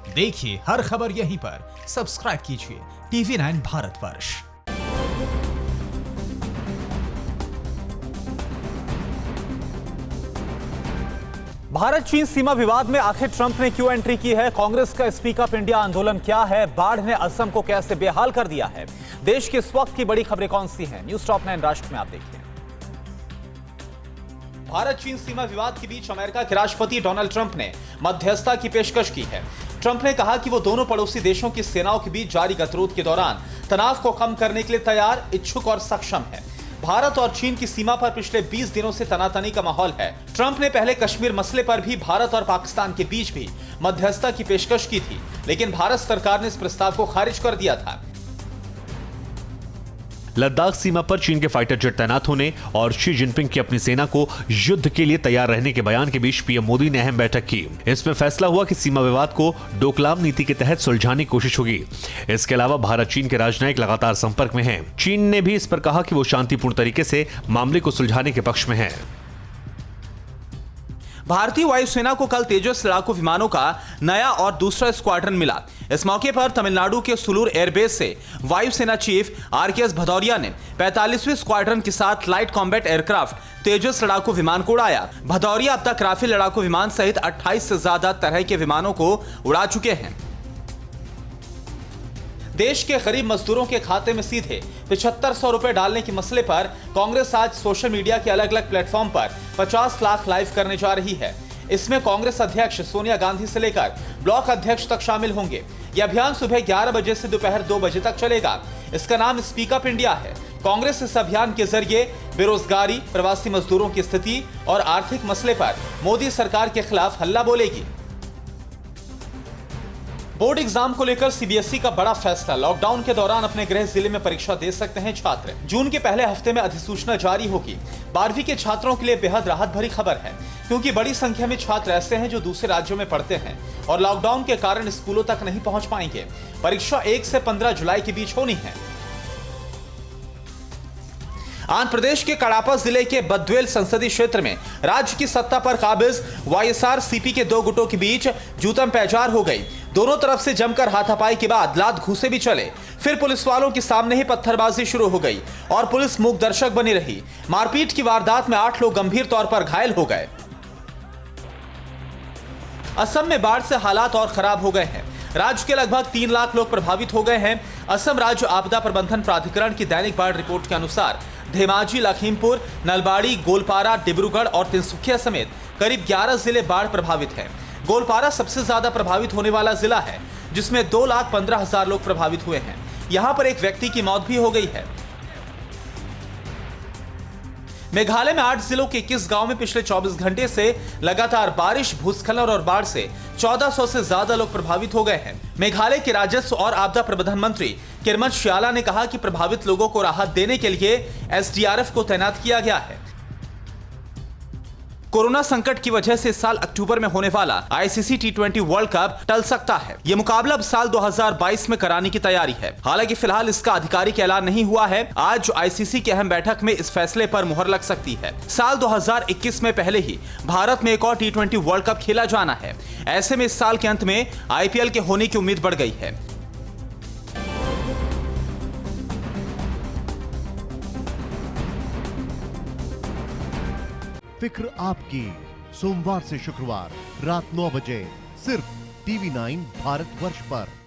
देखिए हर खबर यहीं पर। सब्सक्राइब कीजिए TV9 भारतवर्ष। भारत चीन सीमा विवाद में आखिर ट्रंप ने क्यों एंट्री की है? कांग्रेस का स्पीक अप इंडिया आंदोलन क्या है? बाढ़ ने असम को कैसे बेहाल कर दिया है? देश के इस वक्त की बड़ी खबरें कौन सी हैं? न्यूज़ टॉप 9 राष्ट्र में आप देखिए। भारत चीन सीमा विवाद के बीच अमेरिका के राष्ट्रपति डोनाल्ड ट्रंप ने मध्यस्थता की पेशकश की है। ट्रंप ने कहा कि वो दोनों पड़ोसी देशों की सेनाओं के बीच जारी गतिरोध के दौरान तनाव को कम करने के लिए तैयार, इच्छुक और सक्षम है। भारत और चीन की सीमा पर पिछले 20 दिनों से तनातनी का माहौल है। ट्रंप ने पहले कश्मीर मसले पर भी भारत और पाकिस्तान के बीच भी मध्यस्थता की पेशकश की थी, लेकिन भारत सरकार ने इस प्रस्ताव को खारिज कर दिया था। लद्दाख सीमा पर चीन के फाइटर जेट तैनात होने और शी जिनपिंग की अपनी सेना को युद्ध के लिए तैयार रहने के बयान के बीच पीएम मोदी ने अहम बैठक की। इसमें फैसला हुआ कि सीमा विवाद को डोकलाम नीति के तहत सुलझाने की कोशिश होगी। इसके अलावा भारत चीन के राजनयिक लगातार संपर्क में हैं। चीन ने भी इस पर कहा कि वो शांतिपूर्ण तरीके से मामले को सुलझाने के पक्ष में है। भारतीय वायुसेना को कल तेजस लड़ाकू विमानों का नया और दूसरा स्क्वाड्रन मिला। इस मौके पर तमिलनाडु के सुलूर एयरबेस से वायुसेना चीफ RKS भदौरिया ने 45वें स्क्वाड्रन के साथ लाइट कॉम्बैट एयरक्राफ्ट तेजस लड़ाकू विमान को उड़ाया। भदौरिया अब तक राफेल लड़ाकू विमान सहित 28 से ज्यादा तरह के विमानों को उड़ा चुके हैं। देश के गरीब मजदूरों के खाते में सीधे 7500 रुपए डालने के मसले पर कांग्रेस आज सोशल मीडिया के अलग अलग प्लेटफॉर्म पर 50 लाख लाइव करने जा रही है। इसमें कांग्रेस अध्यक्ष सोनिया गांधी से लेकर ब्लॉक अध्यक्ष तक शामिल होंगे। यह अभियान सुबह 11 बजे से दोपहर 2 बजे तक चलेगा। इसका नाम स्पीक अप इंडिया है। कांग्रेस इस अभियान के जरिए बेरोजगारी, प्रवासी मजदूरों की स्थिति और आर्थिक मसले पर मोदी सरकार के खिलाफ हल्ला बोलेगी। बोर्ड एग्जाम को लेकर CBSE का बड़ा फैसला। लॉकडाउन के दौरान अपने गृह जिले में परीक्षा दे सकते हैं छात्र। जून के पहले हफ्ते में अधिसूचना जारी होगी। 12वीं के छात्रों के लिए बेहद राहत भरी खबर है, क्योंकि बड़ी संख्या में छात्र ऐसे हैं जो दूसरे राज्यों में पढ़ते हैं और लॉकडाउन के कारण स्कूलों तक नहीं पहुंच पाएंगे। परीक्षा 1 से 15 जुलाई के बीच होनी है। आंध्र प्रदेश के कड़ापा जिले के बद्वेल संसदीय क्षेत्र में राज्य की सत्ता पर काबिज YSR-CP के दो गुटों के बीच जूतम पैजार हो गई। दोनों तरफ से जमकर हाथापाई के बाद लात घूसे भी चले। फिर पुलिस वालों के सामने ही पत्थरबाजी शुरू हो गई और पुलिस मूक दर्शक बनी रही। मारपीट की वारदात में 8 लोग गंभीर तौर पर घायल हो गए। असम में बाढ़ से हालात और खराब हो गए हैं। राज्य के लगभग 3 लाख लोग प्रभावित हो गए हैं। असम राज्य आपदा प्रबंधन प्राधिकरण की दैनिक बाढ़ रिपोर्ट के अनुसार धेमाजी, लखीमपुर, नलबाड़ी, गोलपारा, डिब्रूगढ़ और तिनसुकिया समेत करीब 11 जिले बाढ़ प्रभावित हैं। गोलपारा सबसे ज्यादा प्रभावित होने वाला जिला है, जिसमें 2,15,000 लोग प्रभावित हुए हैं। यहां पर एक व्यक्ति की मौत भी हो गई है। मेघालय में 8 जिलों के 21 गांव में पिछले 24 घंटे से लगातार बारिश, भूस्खलन और बाढ़ से 1400 से ज्यादा लोग प्रभावित हो गए हैं। मेघालय के राजस्व और आपदा प्रबंधन मंत्री किरमत श्याला ने कहा कि प्रभावित लोगों को राहत देने के लिए SDRF को तैनात किया गया है। कोरोना संकट की वजह से इस साल अक्टूबर में होने वाला ICC T20 वर्ल्ड कप टल सकता है। यह मुकाबला अब साल 2022 में कराने की तैयारी है। हालांकि फिलहाल इसका आधिकारिक ऐलान नहीं हुआ है। आज ICC की अहम बैठक में इस फैसले पर मुहर लग सकती है। साल 2021 में पहले ही भारत में एक और T20 वर्ल्ड कप खेला जाना है। ऐसे में इस साल के अंत में IPL के होने की उम्मीद बढ़ गई है। फिक्र आपकी, सोमवार से शुक्रवार रात 9 बजे सिर्फ TV9 भारतवर्ष पर।